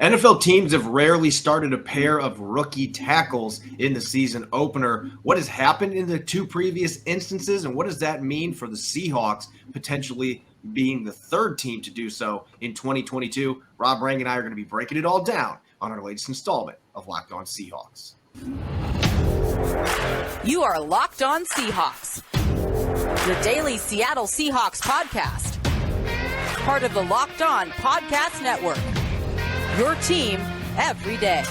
NFL teams have rarely started a pair of rookie tackles in the season opener. What has happened in the two previous instances, and what does that mean for the Seahawks potentially being the third team to do so in 2022? Rob Rang and I are going to be breaking it all down on our latest installment of Locked On Seahawks. You are Locked On Seahawks, your daily Seattle Seahawks podcast. Part of the Locked On Podcast Network. Your team every day.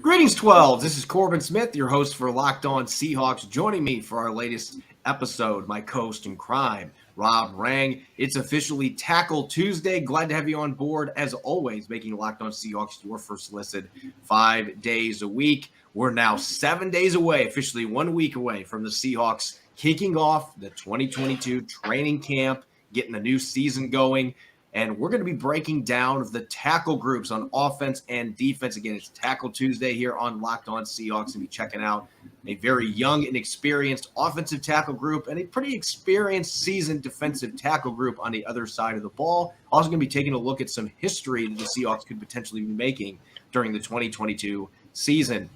Greetings, 12s. This is Corbin Smith, your host for Locked On Seahawks. Joining me for our latest episode, my co-host in crime, Rob Rang. It's officially Tackle Tuesday. Glad to have you on board, as always, making Locked On Seahawks your first listen 5 days a week. We're now 7 days away, officially 1 week away from the Seahawks kicking off the 2022 training camp, getting the new season going. And we're going to be breaking down the tackle groups on offense and defense. Again, it's Tackle Tuesday here on Locked On Seahawks. And be checking out a very young and experienced offensive tackle group and a pretty experienced seasoned defensive tackle group on the other side of the ball. Also going to be taking a look at some history that the Seahawks could potentially be making during the 2022 season.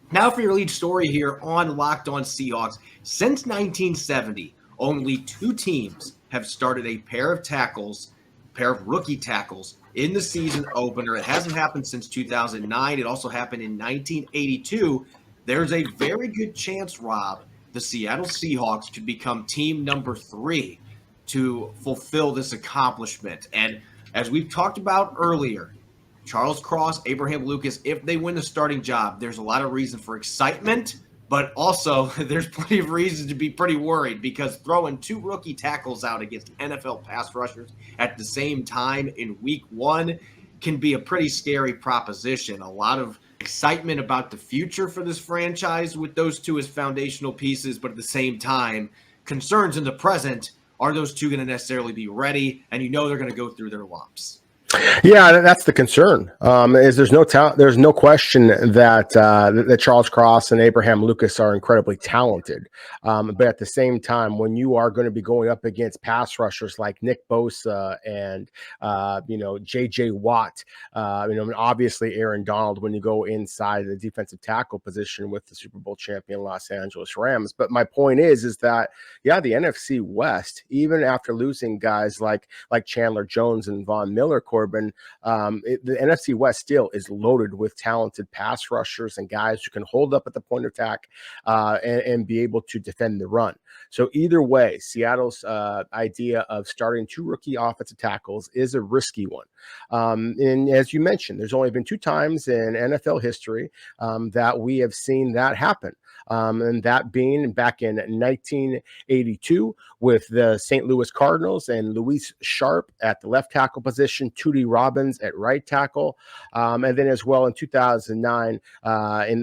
Now for your lead story here on Locked On Seahawks. Since 1970, only two teams have started a pair of rookie tackles in the season opener. It hasn't happened since 2009. It also happened in 1982. There's a very good chance, Rob, the Seattle Seahawks could become team number 3 to fulfill this accomplishment. And as we've talked about earlier, Charles Cross, Abraham Lucas, if they win the starting job, there's a lot of reason for excitement, but also there's plenty of reasons to be pretty worried because throwing two rookie tackles out against NFL pass rushers at the same time in week 1 can be a pretty scary proposition. A lot of excitement about the future for this franchise with those two as foundational pieces, but at the same time, concerns in the present. Are those two going to necessarily be ready? And you know they're going to go through their lumps. Yeah, that's the concern. Is there's no question that that Charles Cross and Abraham Lucas are incredibly talented, but at the same time, when you are going to be going up against pass rushers like Nick Bosa and J.J. Watt, and obviously Aaron Donald, when you go inside the defensive tackle position with the Super Bowl champion Los Angeles Rams. But my point is that the NFC West, even after losing guys like Chandler Jones and Von Miller, Corbin, the NFC West still is loaded with talented pass rushers and guys who can hold up at the point of attack and be able to defend the run. So either way, Seattle's idea of starting two rookie offensive tackles is a risky one. And as you mentioned, there's only been 2 times in NFL history that we have seen that happen. And that being back in 1982 with the St. Louis Cardinals and Luis Sharp at the left tackle position, Tootie Robbins at right tackle, and then as well in 2009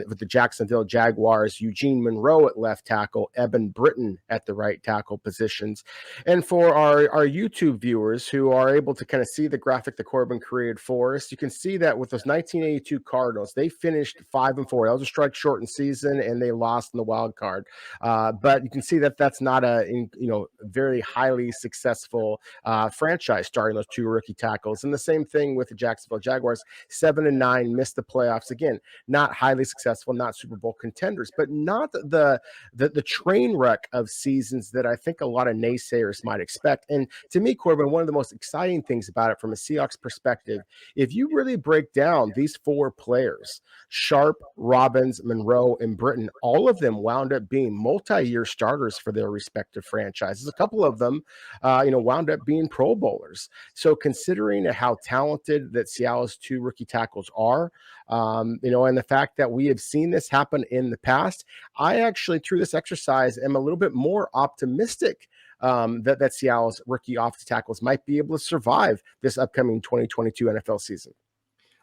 with the Jacksonville Jaguars, Eugene Monroe at left tackle, Eben Britton at the right tackle positions. And for our YouTube viewers who are able to kind of see the graphic that Corbin created for us, you can see that with those 1982 Cardinals, they finished 5-4. That was a strike shortened season, and they lost in the wild card. But you can see that that's not a very highly successful franchise starting those two rookie tackles. And the same thing with the Jacksonville Jaguars, 7-9, missed the playoffs. Again, not highly successful, not Super Bowl contenders, but not the train wreck of seasons that I think a lot of naysayers might expect. And to me, Corbin, one of the most exciting things about it from a Seahawks perspective, if you really break down these 4 players, Sharp, Robbins, Monroe, and Britton, all of them wound up being multi-year starters for their respective franchises. A couple of them, wound up being Pro Bowlers. So considering how talented that Seattle's 2 rookie tackles are, and the fact that we have seen this happen in the past, I actually, through this exercise, am a little bit more optimistic that Seattle's rookie offensive tackles might be able to survive this upcoming 2022 NFL season.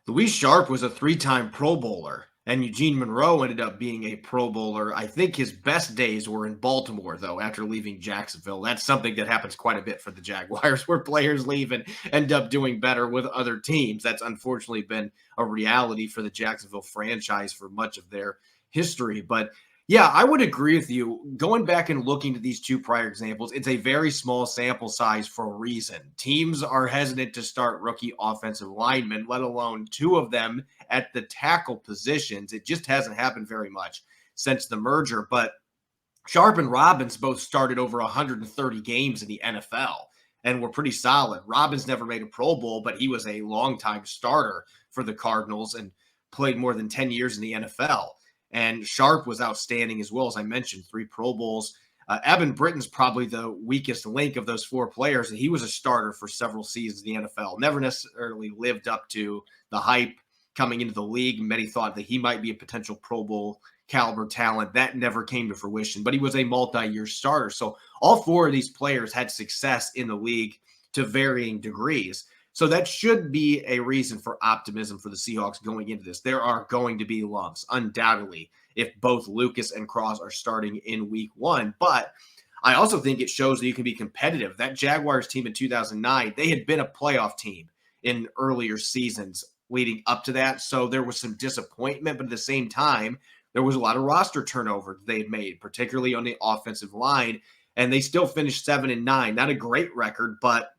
Luis Sharp was a 3-time Pro Bowler. And Eugene Monroe ended up being a Pro Bowler. I think his best days were in Baltimore, though, after leaving Jacksonville. That's something that happens quite a bit for the Jaguars, where players leave and end up doing better with other teams. That's unfortunately been a reality for the Jacksonville franchise for much of their history. But Yeah, I would agree with you. Going back and looking at these two prior examples, it's a very small sample size for a reason. Teams are hesitant to start rookie offensive linemen, let alone two of them at the tackle positions. It just hasn't happened very much since the merger. But Sharp and Robbins both started over 130 games in the NFL and were pretty solid. Robbins never made a Pro Bowl, but he was a longtime starter for the Cardinals and played more than 10 years in the NFL. And Sharp was outstanding as well, as I mentioned, 3 Pro Bowls. Evan Britton's probably the weakest link of those 4 players, and he was a starter for several seasons in the NFL. Never necessarily lived up to the hype coming into the league. Many thought that he might be a potential Pro Bowl caliber talent. That never came to fruition, but he was a multi-year starter. So all 4 of these players had success in the league to varying degrees. So that should be a reason for optimism for the Seahawks going into this. There are going to be lumps, undoubtedly, if both Lucas and Cross are starting in week 1. But I also think it shows that you can be competitive. That Jaguars team in 2009, they had been a playoff team in earlier seasons leading up to that. So there was some disappointment, but at the same time, there was a lot of roster turnover they had made, particularly on the offensive line. And they still finished 7-9. Not a great record, but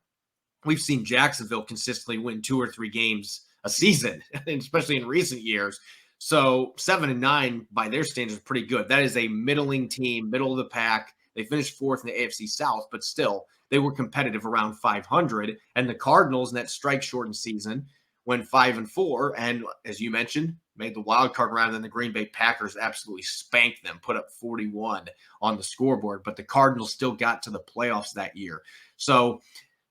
we've seen Jacksonville consistently win 2 or 3 games a season, especially in recent years. So 7-9 by their standards is pretty good. That is a middling team, middle of the pack. They finished 4th in the AFC South, but still they were competitive around 500. And the Cardinals in that strike shortened season went 5-4. And as you mentioned, made the wild card round, and the Green Bay Packers absolutely spanked them, put up 41 on the scoreboard. But the Cardinals still got to the playoffs that year. So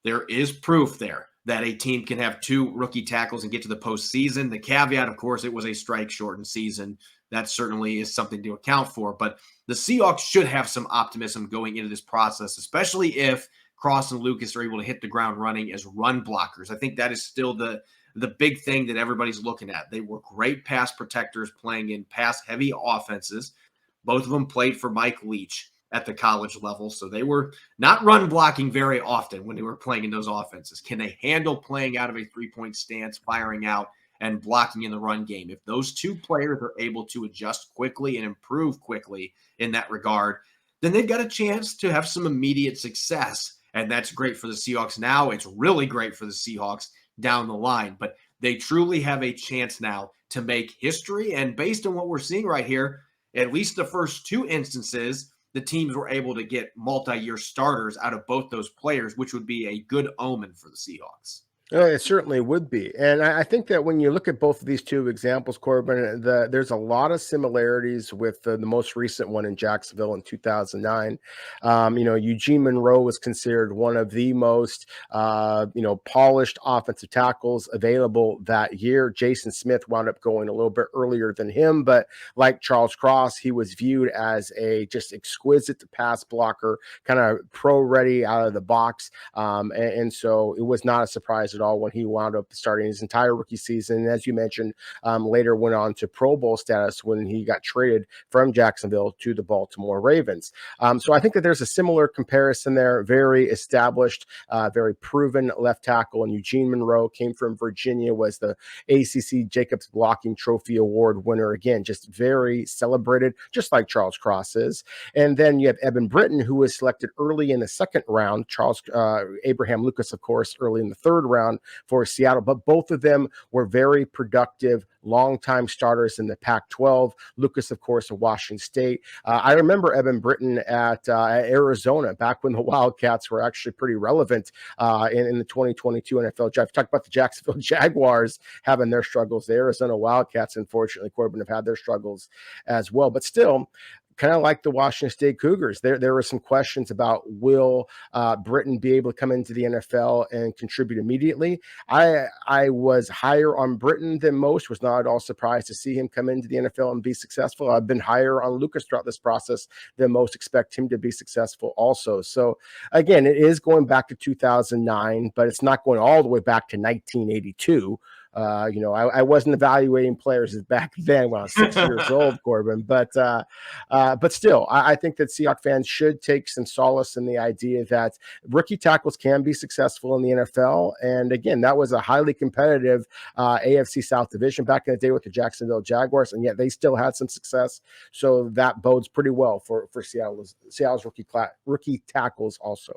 there is proof there that a team can have 2 rookie tackles and get to the postseason. The caveat, of course, it was a strike-shortened season. That certainly is something to account for. But the Seahawks should have some optimism going into this process, especially if Cross and Lucas are able to hit the ground running as run blockers. I think that is still the big thing that everybody's looking at. They were great pass protectors playing in pass-heavy offenses. Both of them played for Mike Leach at the college level. So they were not run blocking very often when they were playing in those offenses. Can they handle playing out of a 3-point stance, firing out, and blocking in the run game? If those 2 players are able to adjust quickly and improve quickly in that regard, then they've got a chance to have some immediate success. And that's great for the Seahawks now. It's really great for the Seahawks down the line. But they truly have a chance now to make history. And based on what we're seeing right here, at least the first 2 instances, the teams were able to get multi-year starters out of both those players, which would be a good omen for the Seahawks. It certainly would be. And I think that when you look at both of these 2 examples, Corbin, there's a lot of similarities with the most recent one in Jacksonville in 2009. Eugene Monroe was considered one of the most, polished offensive tackles available that year. Jason Smith wound up going a little bit earlier than him, but like Charles Cross, he was viewed as a just exquisite pass blocker, kind of pro-ready out of the box. And so it was not a surprise at all when he wound up starting his entire rookie season. And as you mentioned, later went on to Pro Bowl status when he got traded from Jacksonville to the Baltimore Ravens. So I think that there's a similar comparison there. Very established, very proven left tackle. And Eugene Monroe came from Virginia, was the ACC Jacobs Blocking Trophy Award winner. Again, just very celebrated, just like Charles Cross is. And then you have Evan Britton, who was selected early in the 2nd round. Abraham Lucas, of course, early in the 3rd round for Seattle, but both of them were very productive, longtime starters in the Pac-12. Lucas, of course, of Washington State. I remember Evan Britton at Arizona back when the Wildcats were actually pretty relevant in the 2022 NFL draft. Talk about the Jacksonville Jaguars having their struggles. The Arizona Wildcats, unfortunately, Corbin, have had their struggles as well, but still, kind of like the Washington State Cougars, there were some questions about will Britton be able to come into the NFL and contribute immediately. I was higher on Britton than most, was not at all surprised to see him come into the NFL and be successful. I've been higher on Lucas throughout this process than most, expect him to be successful also. So again, it is going back to 2009, but it's not going all the way back to 1982. I wasn't evaluating players back then when I was 6 years old, Corbin, but still, I think that Seahawks fans should take some solace in the idea that rookie tackles can be successful in the NFL. And again, that was a highly competitive AFC South division back in the day with the Jacksonville Jaguars, and yet they still had some success. So that bodes pretty well for Seattle's rookie tackles also.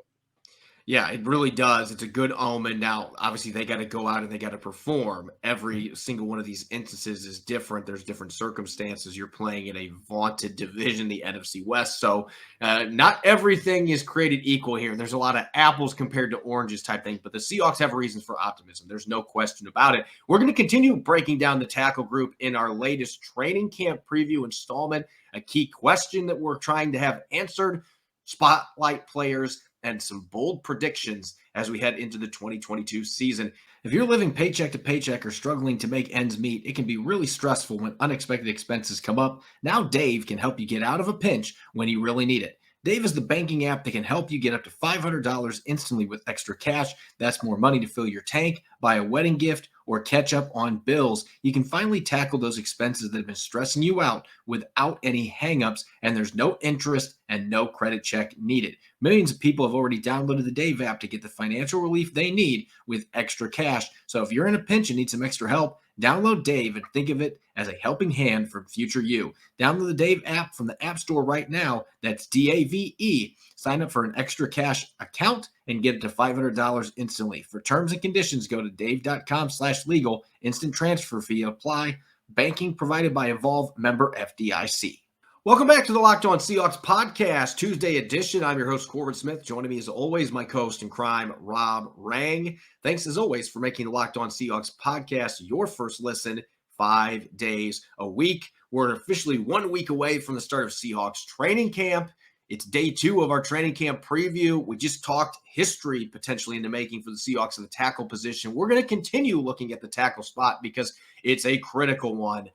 Yeah, it really does. It's a good omen. Now, obviously, they got to go out and they got to perform. Every single one of these instances is different. There's different circumstances. You're playing in a vaunted division, the NFC West. So not everything is created equal here. There's a lot of apples compared to oranges type thing, but the Seahawks have reasons for optimism. There's no question about it. We're going to continue breaking down the tackle group in our latest training camp preview installment. A key question that we're trying to have answered, spotlight players, and some bold predictions as we head into the 2022 season. If you're living paycheck to paycheck or struggling to make ends meet, it can be really stressful when unexpected expenses come up. Now Dave can help you get out of a pinch when you really need it. Dave is the banking app that can help you get up to $500 instantly with extra cash. That's more money to fill your tank, buy a wedding gift, or catch up on bills. You can finally tackle those expenses that have been stressing you out without any hangups, and there's no interest and no credit check needed. Millions of people have already downloaded the Dave app to get the financial relief they need with extra cash. So if you're in a pinch and need some extra help, download Dave and think of it as a helping hand for future you. Download the Dave app from the App Store right now. That's DAVE. Sign up for an extra cash account and get it to $500 instantly. For terms and conditions, go to dave.com/legal. Instant transfer fee apply. Banking provided by Evolve, member FDIC. Welcome back to the Locked On Seahawks podcast, Tuesday edition. I'm your host, Corbin Smith. Joining me as always, my co-host in crime, Rob Rang. Thanks as always for making the Locked On Seahawks podcast your first listen 5 days a week. We're officially 1 week away from the start of Seahawks training camp. It's day 2 of our training camp preview. We just talked history potentially in the making for the Seahawks in the tackle position. We're going to continue looking at the tackle spot because it's a critical one.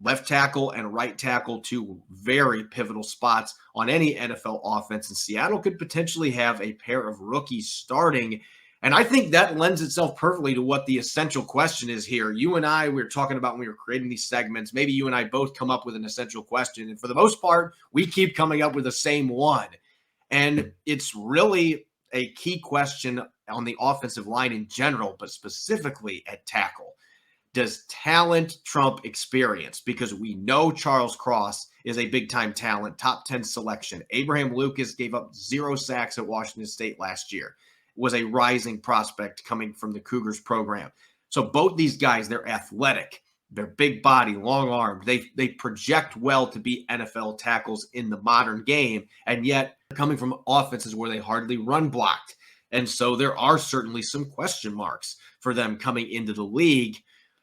Left tackle and right tackle, two very pivotal spots on any NFL offense. And Seattle could potentially have a pair of rookies starting. And I think that lends itself perfectly to what the essential question is here. You and I, we were talking about when we were creating these segments, maybe you and I both come up with an essential question. And for the most part, we keep coming up with the same one. And it's really a key question on the offensive line in general, but specifically at tackle. Does talent trump experience? Because we know Charles Cross is a big-time talent, top 10 selection. Abraham Lucas gave up 0 sacks at Washington State last year. Was a rising prospect coming from the Cougars program. So both these guys, they're athletic. They're big body, long armed. They project well to be NFL tackles in the modern game, and yet they're coming from offenses where they hardly run blocked. And so there are certainly some question marks for them coming into the league.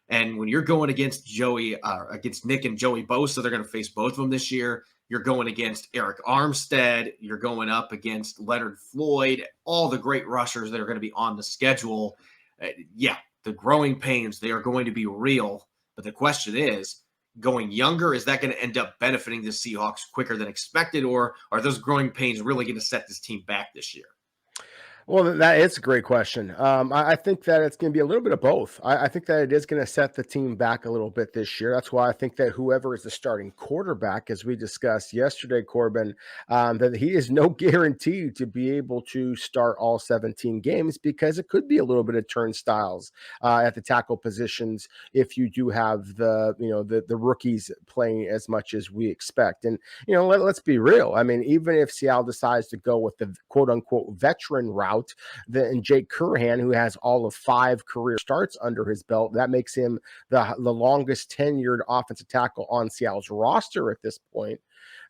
And when you're going against against Nick and Joey Bosa, they're going to face both of them this year. You're going against Eric Armstead. You're going up against Leonard Floyd, all the great rushers that are going to be on the schedule. The growing pains, they are going to be real. But the question is, going younger, is that going to end up benefiting the Seahawks quicker than expected? Or are those growing pains really going to set this team back this year? Well, that is a great question. I think that it's going to be a little bit of both. I think that it is going to set the team back a little bit this year. That's why I think that whoever is the starting quarterback, as we discussed yesterday, Corbin, that he is no guarantee to be able to start all 17 games because it could be a little bit of turnstiles at the tackle positions if you do have the rookies playing as much as we expect. And, let's be real. I mean, even if Seattle decides to go with the quote unquote veteran route, and Jake Curhan, who has all of 5 career starts under his belt, that makes him the longest tenured offensive tackle on Seattle's roster at this point.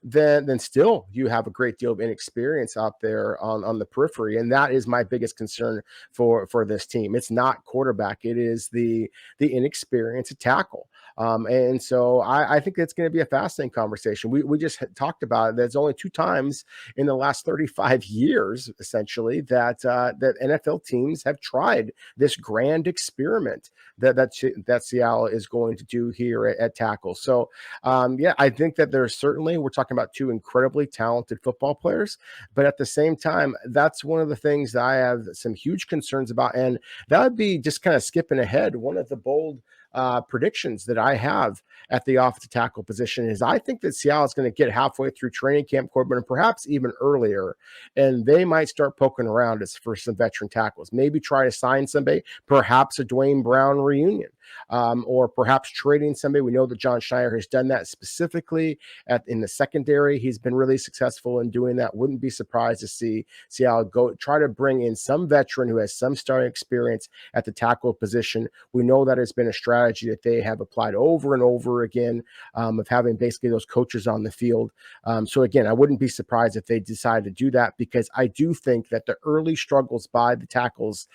Then still you have a great deal of inexperience out there on the periphery. And that is my biggest concern for this team. It's not quarterback. It is the inexperience at tackle. And so I think it's going to be a fascinating conversation. We just talked about it. There's only 2 times in the last 35 years, essentially, that NFL teams have tried this grand experiment that Seattle is going to do here at tackle. So, I think that we're talking about 2 incredibly talented football players, but at the same time, that's one of the things that I have some huge concerns about. And that would be just kind of skipping ahead. One of the bold predictions that I have at the offensive tackle position is I think that Seattle is going to get halfway through training camp, Corbin, and perhaps even earlier, and they might start poking around for some veteran tackles. Maybe try to sign somebody, perhaps a Dwayne Brown reunion, or perhaps trading somebody. We know that John Schneider has done that specifically in the secondary. He's been really successful in doing that. Wouldn't be surprised to see Seattle go try to bring in some veteran who has some starting experience at the tackle position. We know that has been a strategy that they have applied over and over again, of having basically those coaches on the field. So again, I wouldn't be surprised if they decide to do that, because I do think that the early struggles by the tackles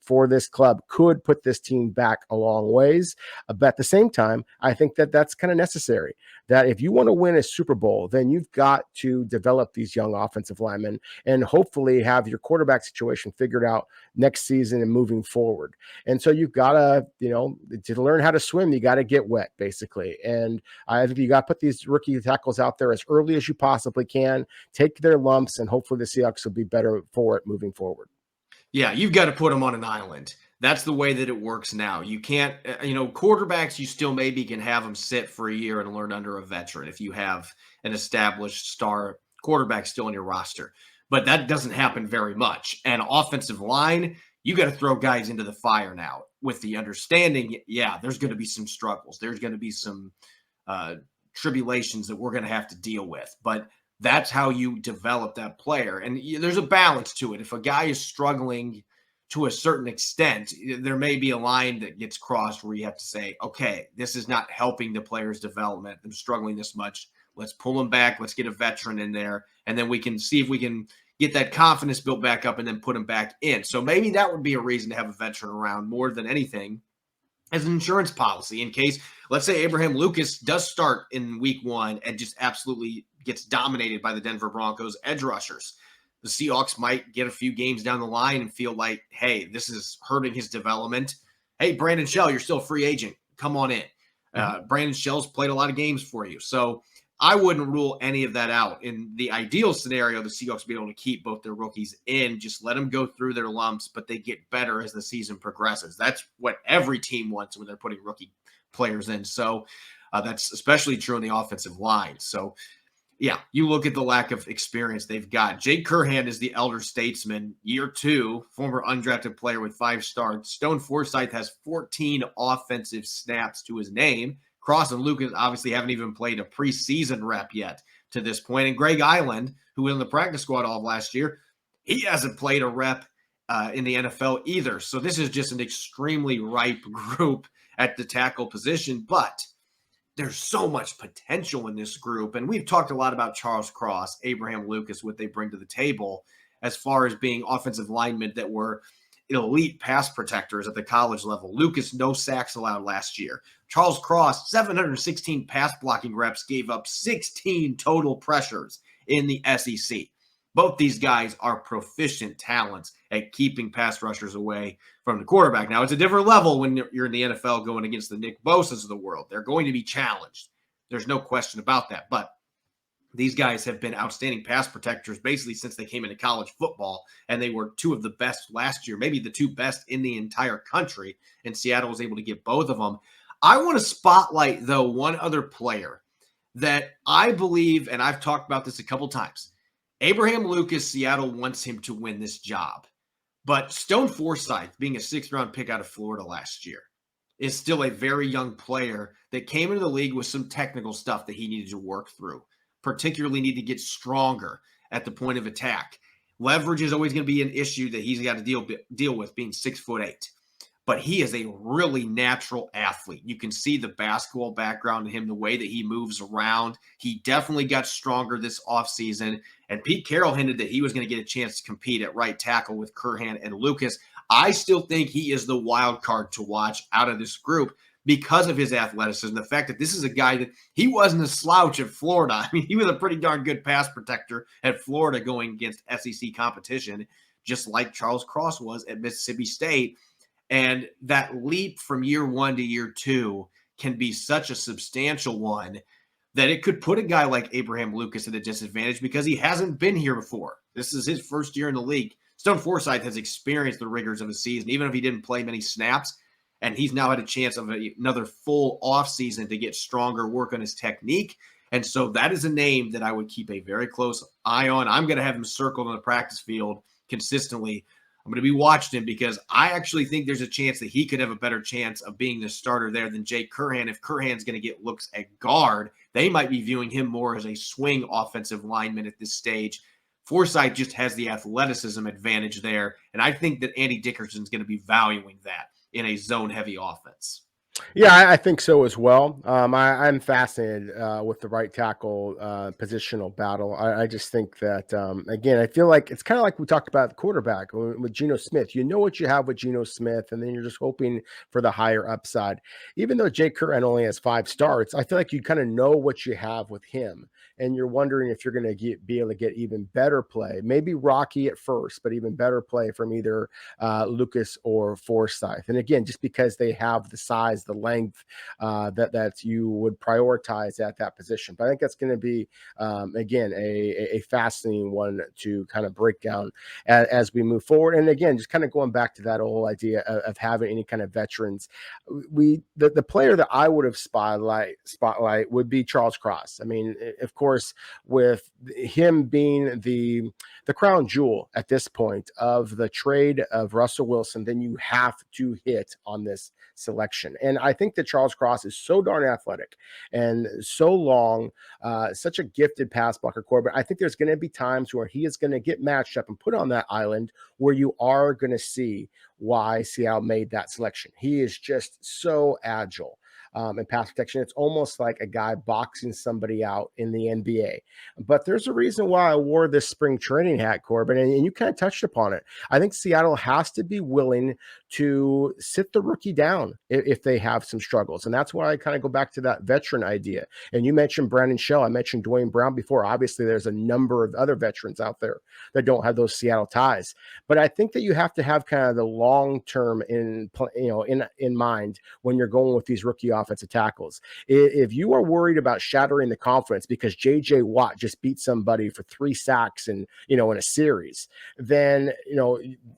for this club could put this team back a long ways. But at the same time, I think that that's kind of necessary. That if you want to win a Super Bowl, then you've got to develop these young offensive linemen and hopefully have your quarterback situation figured out next season and moving forward. And so you've got to, to learn how to swim, you got to get wet, basically. And I think you got to put these rookie tackles out there as early as you possibly can, take their lumps, and hopefully the Seahawks will be better for it moving forward. Yeah, you've got to put them on an island. That's the way that it works now. You can't, quarterbacks, you still maybe can have them sit for a year and learn under a veteran if you have an established star quarterback still on your roster. But that doesn't happen very much. And offensive line, you got to throw guys into the fire now with the understanding, there's going to be some struggles. There's going to be some tribulations that we're going to have to deal with. But that's how you develop that player. And there's a balance to it. If a guy is struggling to a certain extent, there may be a line that gets crossed where you have to say, okay, this is not helping the player's development. They're struggling this much. Let's pull them back. Let's get a veteran in there. And then we can see if we can get that confidence built back up and then put them back in. So maybe that would be a reason to have a veteran around more than anything as an insurance policy in case, let's say Abraham Lucas does start in week 1 and just absolutely gets dominated by the Denver Broncos edge rushers. The Seahawks might get a few games down the line and feel like, hey, this is hurting his development. Hey, Brandon Shell, you're still a free agent. Come on in. Brandon Shell's played a lot of games for you. So I wouldn't rule any of that out. In the ideal scenario, the Seahawks will be able to keep both their rookies in, just let them go through their lumps, but they get better as the season progresses. That's what every team wants when they're putting rookie players in. So that's especially true on the offensive line. So you look at the lack of experience they've got. Jake Curhan is the elder statesman, year 2, former undrafted player with 5 starts. Stone Forsythe has 14 offensive snaps to his name. Cross and Lucas obviously haven't even played a preseason rep yet to this point. And Greg Island, who was in the practice squad all of last year, he hasn't played a rep in the NFL either. So this is just an extremely ripe group at the tackle position. But there's so much potential in this group. And we've talked a lot about Charles Cross, Abraham Lucas, what they bring to the table as far as being offensive linemen that were elite pass protectors at the college level. Lucas, no sacks allowed last year. Charles Cross, 716 pass blocking reps, gave up 16 total pressures in the SEC. Both these guys are proficient talents at keeping pass rushers away from the quarterback. Now, it's a different level when you're in the NFL going against the Nick Bosas of the world. They're going to be challenged. There's no question about that. But these guys have been outstanding pass protectors basically since they came into college football, and they were 2 of the best last year, maybe the 2 best in the entire country, and Seattle was able to get both of them. I want to spotlight, though, one other player that I believe, and I've talked about this a couple times, Abraham Lucas, Seattle wants him to win this job. But Stone Forsythe, being a 6th-round pick out of Florida last year, is still a very young player that came into the league with some technical stuff that he needed to work through, particularly need to get stronger at the point of attack. Leverage is always going to be an issue that he's got to deal with, being 6'8". But he is a really natural athlete. You can see the basketball background in him, the way that he moves around. He definitely got stronger this offseason. And Pete Carroll hinted that he was going to get a chance to compete at right tackle with Curhan and Lucas. I still think he is the wild card to watch out of this group because of his athleticism. The fact that this is a guy that he wasn't a slouch at Florida. I mean, he was a pretty darn good pass protector at Florida going against SEC competition, just like Charles Cross was at Mississippi State. And that leap from year one to year two can be such a substantial one that it could put a guy like Abraham Lucas at a disadvantage because he hasn't been here before. This is his first year in the league. Stone Forsythe has experienced the rigors of a season, even if he didn't play many snaps. And he's now had a chance of another full offseason to get stronger, work on his technique. And so that is a name that I would keep a very close eye on. I'm going to have him circled on the practice field consistently. I'm going to be watching him because I actually think there's a chance that he could have a better chance of being the starter there than Jake Curhan. If Curhan's going to get looks at guard, they might be viewing him more as a swing offensive lineman at this stage. Forsythe just has the athleticism advantage there, and I think that Andy Dickerson's going to be valuing that in a zone-heavy offense. Yeah, I think so as well. I'm fascinated with the right tackle positional battle. I just think that, again, I feel like it's kind of like we talked about the quarterback with Geno Smith. You know what you have with Geno Smith, and then you're just hoping for the higher upside. Even though Jake Curhan only has 5 starts, I feel like you kind of know what you have with him, and you're wondering if you're going to be able to get even better play. Maybe rocky at first, but even better play from either Lucas or Forsythe. And again, just because they have the size, the length that you would prioritize at that position. But I think that's going to be, again, a fascinating one to kind of break down as we move forward. And again, just kind of going back to that whole idea of having any kind of veterans, the player that I would have spotlight would be Charles Cross. I mean, of course, with him being the crown jewel at this point of the trade of Russell Wilson, then you have to hit on this selection. And I think that Charles Cross is so darn athletic and so long, such a gifted pass blocker, Corbin. I think there's going to be times where he is going to get matched up and put on that island where you are going to see why Seattle made that selection. He is just so agile. And pass protection. It's almost like a guy boxing somebody out in the NBA. But there's a reason why I wore this spring training hat, Corbin, and you kind of touched upon it. I think Seattle has to be willing to sit the rookie down if they have some struggles. And that's why I kind of go back to that veteran idea. And you mentioned Brandon Shell. I mentioned Dwayne Brown before. Obviously, there's a number of other veterans out there that don't have those Seattle ties. But I think that you have to have kind of the long term in mind when you're going with these rookie offensive tackles. If you are worried about shattering the confidence because JJ Watt just beat somebody for 3 sacks and in a series, then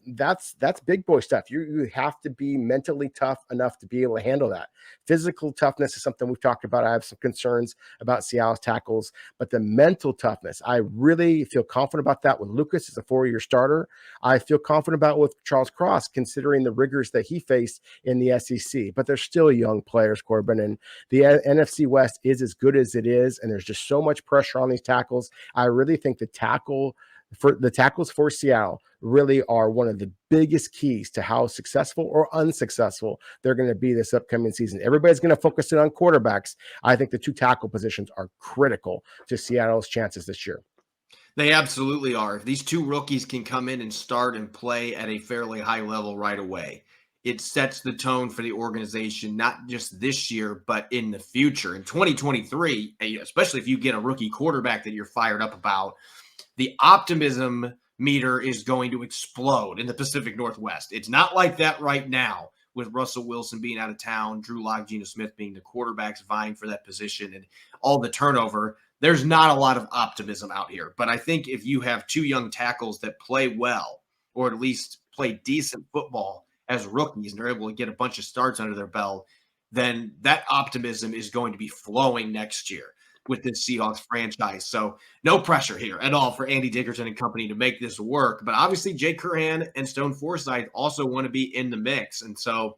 that's big boy stuff. You have to be mentally tough enough to be able to handle that. Physical toughness is something we've talked about. I have some concerns about Seattle's tackles, but the mental toughness, I really feel confident about that with Lucas as a 4-year starter. I feel confident about with Charles Cross, considering the rigors that he faced in the SEC. But they're still young players, Corbin, and the NFC West is as good as it is, and there's just so much pressure on these tackles. I really think the tackles for Seattle really are one of the biggest keys to how successful or unsuccessful they're going to be this upcoming season. Everybody's going to focus in on quarterbacks. I think the 2 tackle positions are critical to Seattle's chances this year. They absolutely are. If these 2 rookies can come in and start and play at a fairly high level right away, it sets the tone for the organization, not just this year, but in the future. In 2023, especially if you get a rookie quarterback that you're fired up about, the optimism meter is going to explode in the Pacific Northwest. It's not like that right now with Russell Wilson being out of town, Drew Lock, Geno Smith being the quarterbacks vying for that position, and all the turnover. There's not a lot of optimism out here. But I think if you have 2 young tackles that play well, or at least play decent football as rookies, and they're able to get a bunch of starts under their belt, then that optimism is going to be flowing next year with this Seahawks franchise. So no pressure here at all for Andy Dickerson and company to make this work. But obviously Jake Curhan and Stone Forsythe also want to be in the mix. And so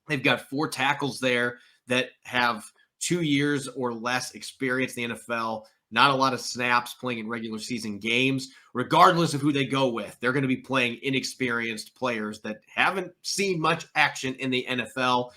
they've got 4 tackles there that have 2 years or less experience in the NFL, not a lot of snaps playing in regular season games. Regardless of who they go with, they're going to be playing inexperienced players that haven't seen much action in the NFL.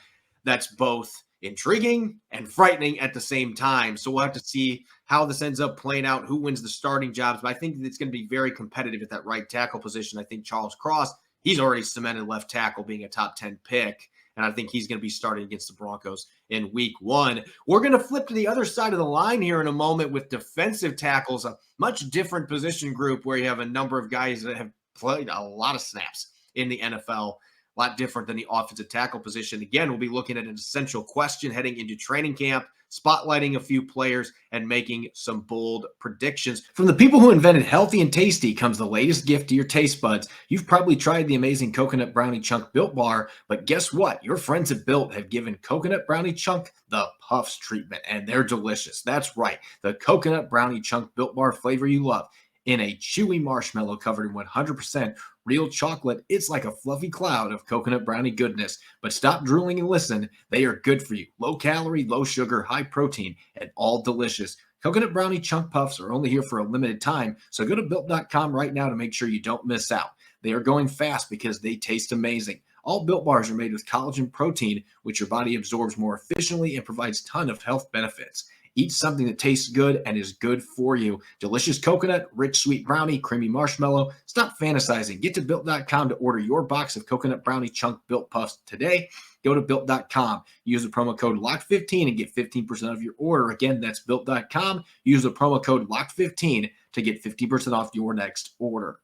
That's both intriguing and frightening at the same time. So we'll have to see how this ends up playing out, who wins the starting jobs. But I think it's going to be very competitive at that right tackle position. I think Charles Cross, he's already cemented left tackle being a top 10 pick. and I think he's going to be starting against the Broncos in week 1. We're going to flip to the other side of the line here in a moment with defensive tackles, a much different position group where you have a number of guys that have played a lot of snaps in the NFL. A lot different than the offensive tackle position. Again, we'll be looking at an essential question heading into training camp, spotlighting a few players, and making some bold predictions. From the people who invented healthy and tasty comes the latest gift to your taste buds. You've probably tried the amazing Coconut Brownie Chunk Built Bar, but guess what? Your friends at Built have given Coconut Brownie Chunk the Puffs treatment, and they're delicious. That's right, the Coconut Brownie Chunk Built Bar flavor you love. In a chewy marshmallow covered in 100% real chocolate, it's like a fluffy cloud of coconut brownie goodness. But stop drooling and listen. They are good for you. Low calorie, low sugar, high protein, and all delicious. Coconut Brownie Chunk Puffs are only here for a limited time, so go to Built.com right now to make sure you don't miss out. They are going fast because they taste amazing. All Built Bars are made with collagen protein, which your body absorbs more efficiently and provides a ton of health benefits. Eat something that tastes good and is good for you. Delicious coconut, rich sweet brownie, creamy marshmallow. Stop fantasizing. Get to Built.com to order your box of Coconut Brownie Chunk Built Puffs today. Go to Built.com. Use the promo code LOCKED15 and get 15% off your order. Again, that's Built.com. Use the promo code LOCKED15 to get 15% off your next order.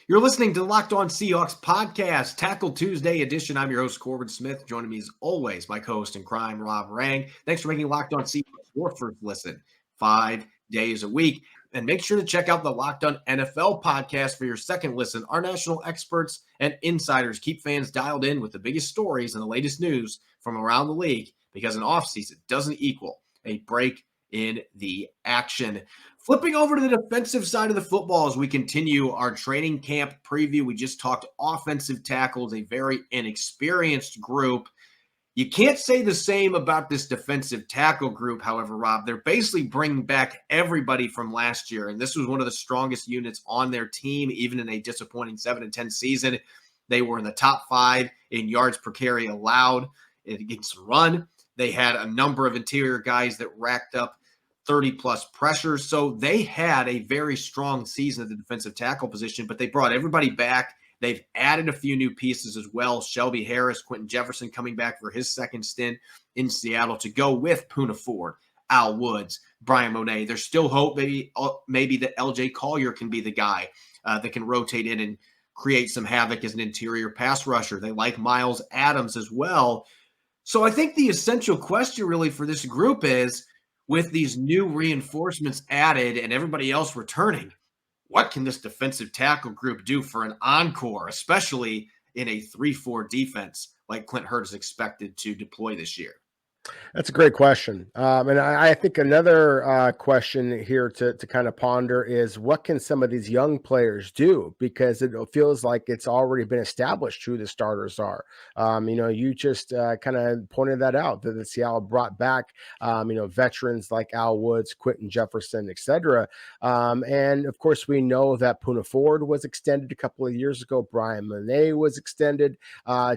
You're listening to the Locked On Seahawks podcast, Tackle Tuesday edition. I'm your host, Corbin Smith. Joining me as always, my co-host in crime, Rob Rang. Thanks for making Locked On Seahawks your first listen 5 days a week. And make sure to check out the Locked On NFL podcast for your second listen. Our national experts and insiders keep fans dialed in with the biggest stories and the latest news from around the league, because an offseason doesn't equal a break in the action. Flipping over to the defensive side of the football as we continue our training camp preview. We just talked offensive tackles, a very inexperienced group. You can't say the same about this defensive tackle group, however, Rob. They're basically bringing back everybody from last year, and this was one of the strongest units on their team, even in a disappointing 7-10 season. They were in the top 5 in yards per carry allowed against the run. They had a number of interior guys that racked up 30-plus pressures. So they had a very strong season at the defensive tackle position, but they brought everybody back. They've added a few new pieces as well. Shelby Harris, Quentin Jefferson coming back for his second stint in Seattle to go with Poona Ford, Al Woods, Brian Monet. There's still hope maybe that LJ Collier can be the guy that can rotate in and create some havoc as an interior pass rusher. They like Miles Adams as well. So I think the essential question really for this group is, with these new reinforcements added and everybody else returning, what can this defensive tackle group do for an encore, especially in a 3-4 defense like Clint Hurtt is expected to deploy this year? That's a great question. And I think another question here to kind of ponder is, what can some of these young players do? Because it feels like it's already been established who the starters are. You just kind of pointed that out, that the Seattle brought back, veterans like Al Woods, Quentin Jefferson, et cetera. And of course, we know that Poona Ford was extended a couple of years ago. Brian Monet was extended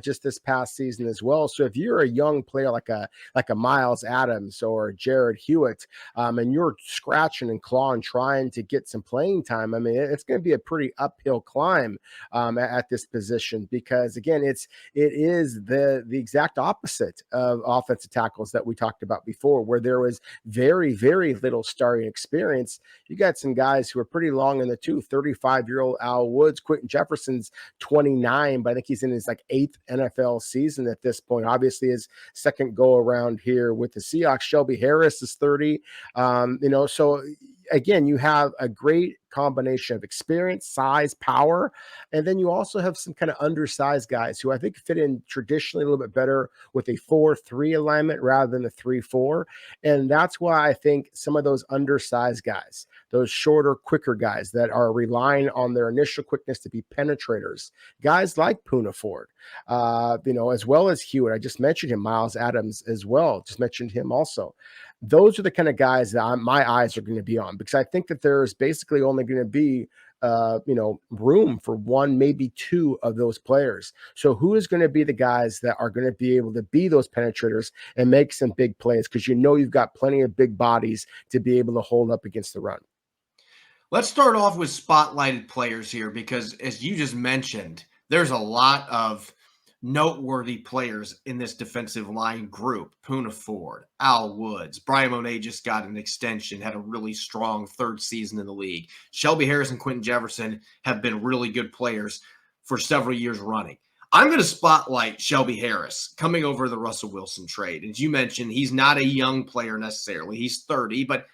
just this past season as well. So if you're a young player like a Miles Adams or Jared Hewitt, and you're scratching and clawing trying to get some playing time, I mean, it's going to be a pretty uphill climb at this position, because again, it is the exact opposite of offensive tackles that we talked about before, where there was very, very little starting experience. You got some guys who are pretty long in the tooth. 35-year-old Al Woods, Quentin Jefferson's 29, but I think he's in his 8th NFL season at this point. Obviously, his second go around here with the Seahawks. Shelby Harris is 30. So again, you have a great combination of experience, size, power, and then you also have some kind of undersized guys who I think fit in traditionally a little bit better with a 4-3 alignment rather than a 3-4. And that's why I think some of those undersized guys, those shorter, quicker guys that are relying on their initial quickness to be penetrators, guys like Poona Ford, as well as Hewitt. I just mentioned him, Miles Adams as well, just mentioned him also. Those are the kind of guys that my eyes are going to be on, because I think that there's basically only going to be room for one, maybe two of those players. So who is going to be the guys that are going to be able to be those penetrators and make some big plays? Because you've got plenty of big bodies to be able to hold up against the run. Let's start off with spotlighted players here, because as you just mentioned, there's a lot of noteworthy players in this defensive line group. Poona Ford, Al Woods, Brian Monet just got an extension, had a really strong third season in the league. Shelby Harris and Quentin Jefferson have been really good players for several years running. I'm going to spotlight Shelby Harris coming over the Russell Wilson trade. As you mentioned, he's not a young player necessarily. He's 30, but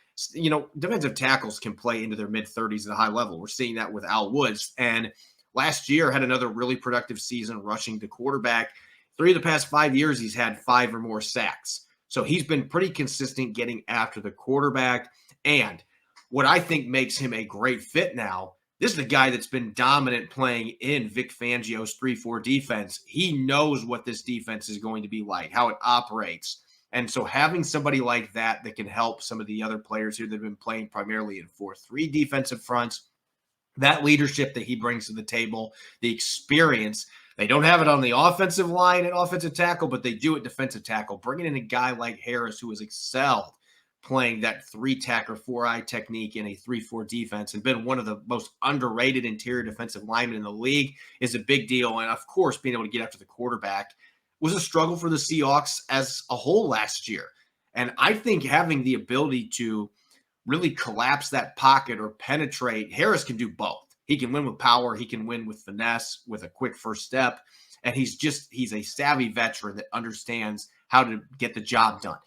defensive tackles can play into their mid-30s at a high level. We're seeing that with Al Woods. And last year had another really productive season rushing the quarterback. 3 of the past 5 years, he's had 5 or more sacks. So he's been pretty consistent getting after the quarterback. And what I think makes him a great fit now, this is the guy that's been dominant playing in Vic Fangio's 3-4 defense. He knows what this defense is going to be like, how it operates. And so having somebody like that can help some of the other players here that have been playing primarily in 4-3 defensive fronts, that leadership that he brings to the table, the experience, they don't have it on the offensive line and offensive tackle, but they do at defensive tackle. Bringing in a guy like Harris who has excelled playing that 3-tack or 4-eye technique in a 3-4 defense and been one of the most underrated interior defensive linemen in the league is a big deal. And of course, being able to get after the quarterback was a struggle for the Seahawks as a whole last year. And I think having the ability to really collapse that pocket or penetrate, Harris can do both. He can win with power. He can win with finesse, with a quick first step. And he's a savvy veteran that understands how to get the job done.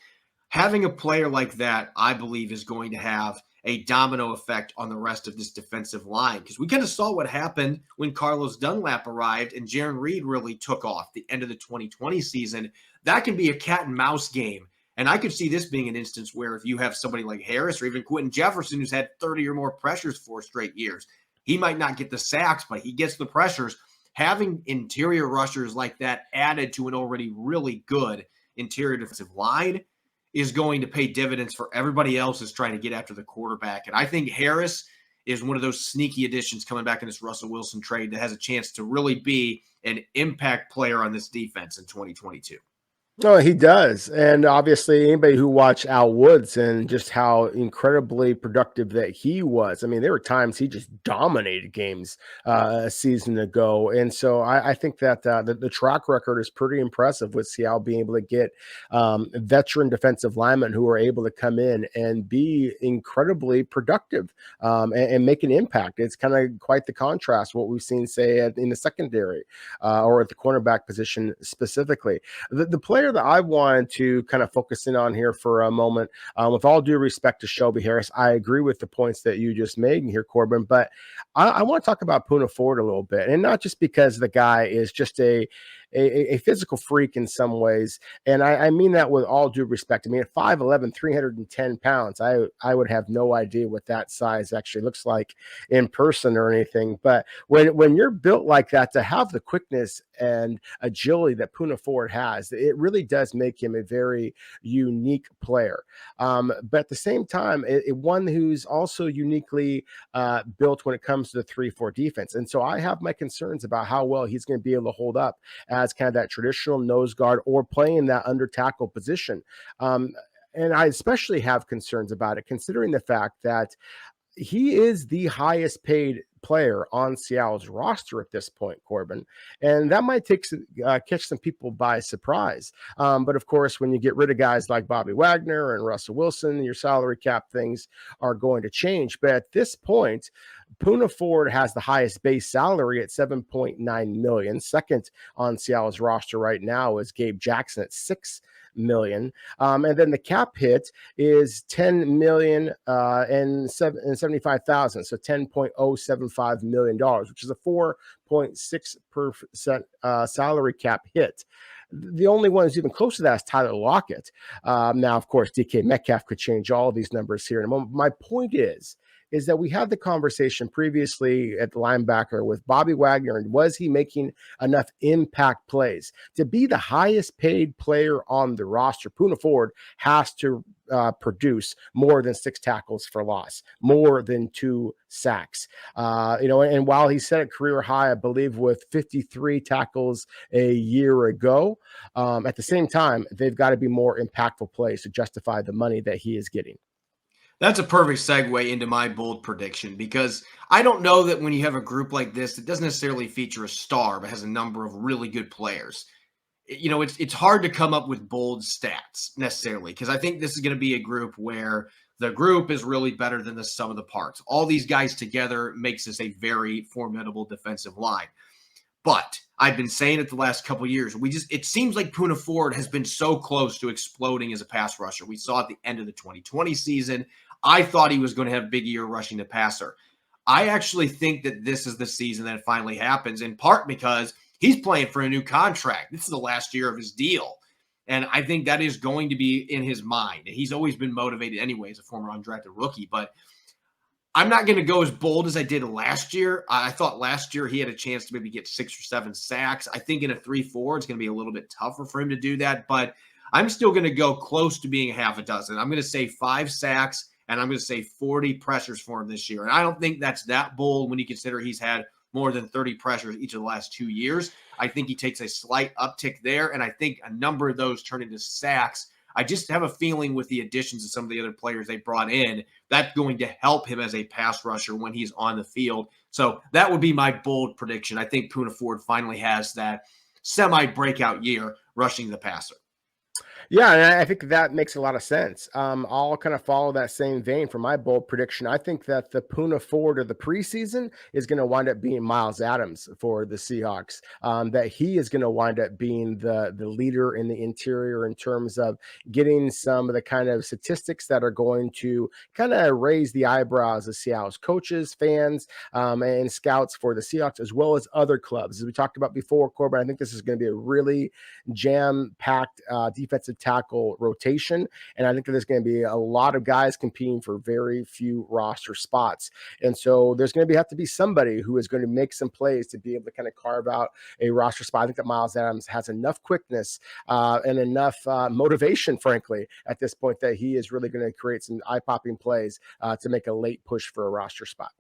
Having a player like that, I believe, is going to have a domino effect on the rest of this defensive line, because we kind of saw what happened when Carlos Dunlap arrived and Jaron Reed really took off the end of the 2020 season. That can be a cat and mouse game. And I could see this being an instance where if you have somebody like Harris or even Quentin Jefferson, who's had 30 or more pressures 4 straight years, he might not get the sacks, but he gets the pressures. Having interior rushers like that added to an already really good interior defensive line is going to pay dividends for everybody else who's trying to get after the quarterback. And I think Harris is one of those sneaky additions coming back in this Russell Wilson trade that has a chance to really be an impact player on this defense in 2022. No, he does. And obviously anybody who watched Al Woods and just how incredibly productive that he was. I mean, there were times he just dominated games a season ago. And so I think that the track record is pretty impressive with Seattle being able to get veteran defensive linemen who are able to come in and be incredibly productive and make an impact. It's kind of quite the contrast what we've seen, say, in the secondary or at the cornerback position specifically. The player that I wanted to kind of focus in on here for a moment, with all due respect to Shelby Harris, I agree with the points that you just made here, Corbin, but I want to talk about Poona Ford a little bit, and not just because the guy is just a physical freak in some ways. And I mean that with all due respect. I mean, at 5'11", 310 pounds, I would have no idea what that size actually looks like in person or anything. But when you're built like that, to have the quickness and agility that Poona Ford has, it really does make him a very unique player. But at the same time, one who's also uniquely built when it comes to the 3-4 defense. And so I have my concerns about how well he's going to be able to hold up as kind of that traditional nose guard or playing that under tackle position. And I especially have concerns about it, considering the fact that he is the highest paid player on Seattle's roster at this point, Corbin, and that might catch some people by surprise. But of course, when you get rid of guys like Bobby Wagner and Russell Wilson, your salary cap things are going to change. But at this point, Poona Ford has the highest base salary at $7.9 million. Second on Seattle's roster right now is Gabe Jackson at $6 million. And then the cap hit is $10 million and 75,000. So $10.075 million, which is a 4.6% salary cap hit. The only one who's even close to that is Tyler Lockett. Now, of course, DK Metcalf could change all of these numbers here in a moment. My point is that we had the conversation previously at the linebacker with Bobby Wagner, and was he making enough impact plays to be the highest paid player on the roster? Poona Ford has to produce more than 6 tackles for loss, more than 2 sacks. And while he set a career high, I believe, with 53 tackles a year ago, at the same time, they've got to be more impactful plays to justify the money that he is getting. That's a perfect segue into my bold prediction, because I don't know that when you have a group like this that doesn't necessarily feature a star but has a number of really good players, it's hard to come up with bold stats necessarily, because I think this is going to be a group where the group is really better than the sum of the parts. All these guys together makes this a very formidable defensive line. But I've been saying it the last couple of years. It seems like Poona Ford has been so close to exploding as a pass rusher. We saw at the end of the 2020 season. I thought he was going to have a big year rushing the passer. I actually think that this is the season that it finally happens, in part because he's playing for a new contract. This is the last year of his deal. And I think that is going to be in his mind. He's always been motivated anyway as a former undrafted rookie, but I'm not going to go as bold as I did last year. I thought last year he had a chance to maybe get 6 or 7 sacks. I think in a 3-4, it's going to be a little bit tougher for him to do that, but I'm still going to go close to being half a dozen. I'm going to say 5 sacks, and I'm going to say 40 pressures for him this year. And I don't think that's that bold when you consider he's had more than 30 pressures each of the last 2 years. I think he takes a slight uptick there, and I think a number of those turn into sacks. I just have a feeling with the additions of some of the other players they brought in, that's going to help him as a pass rusher when he's on the field. So that would be my bold prediction. I think Poona Ford finally has that semi-breakout year rushing the passer. Yeah, and I think that makes a lot of sense. I'll kind of follow that same vein for my bold prediction. I think that the Poona Ford of the preseason is going to wind up being Miles Adams for the Seahawks. That he is going to wind up being the leader in the interior in terms of getting some of the kind of statistics that are going to kind of raise the eyebrows of Seattle's coaches, fans, and scouts for the Seahawks, as well as other clubs. As we talked about before, Corbin, I think this is going to be a really jam-packed defensive tackle rotation, and I think that there's going to be a lot of guys competing for very few roster spots, and so there's going to have to be somebody who is going to make some plays to be able to kind of carve out a roster spot. I think that Miles Adams has enough quickness and enough motivation, frankly, at this point, that he is really going to create some eye-popping plays to make a late push for a roster spot.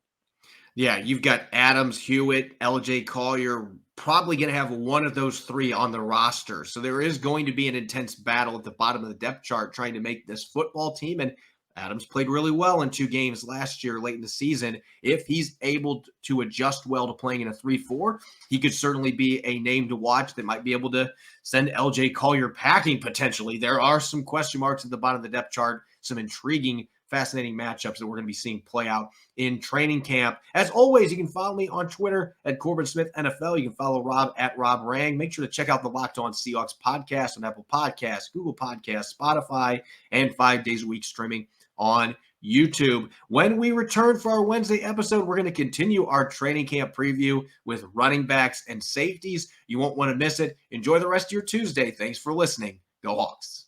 Yeah, you've got Adams, Hewitt, LJ Collier, probably going to have one of those 3 on the roster. So there is going to be an intense battle at the bottom of the depth chart trying to make this football team. And Adams played really well in 2 games last year late in the season. If he's able to adjust well to playing in a 3-4, he could certainly be a name to watch that might be able to send LJ Collier packing potentially. There are some question marks at the bottom of the depth chart, some intriguing, fascinating matchups that we're going to be seeing play out in training camp. As always, you can follow me on Twitter at Corbin Smith NFL. You can follow Rob at Rob Rang. Make sure to check out the Locked On Seahawks podcast on Apple Podcasts, Google Podcasts, Spotify, and 5 days a week streaming on YouTube. When we return for our Wednesday episode, we're going to continue our training camp preview with running backs and safeties. You won't want to miss it. Enjoy the rest of your Tuesday. Thanks for listening. Go Hawks.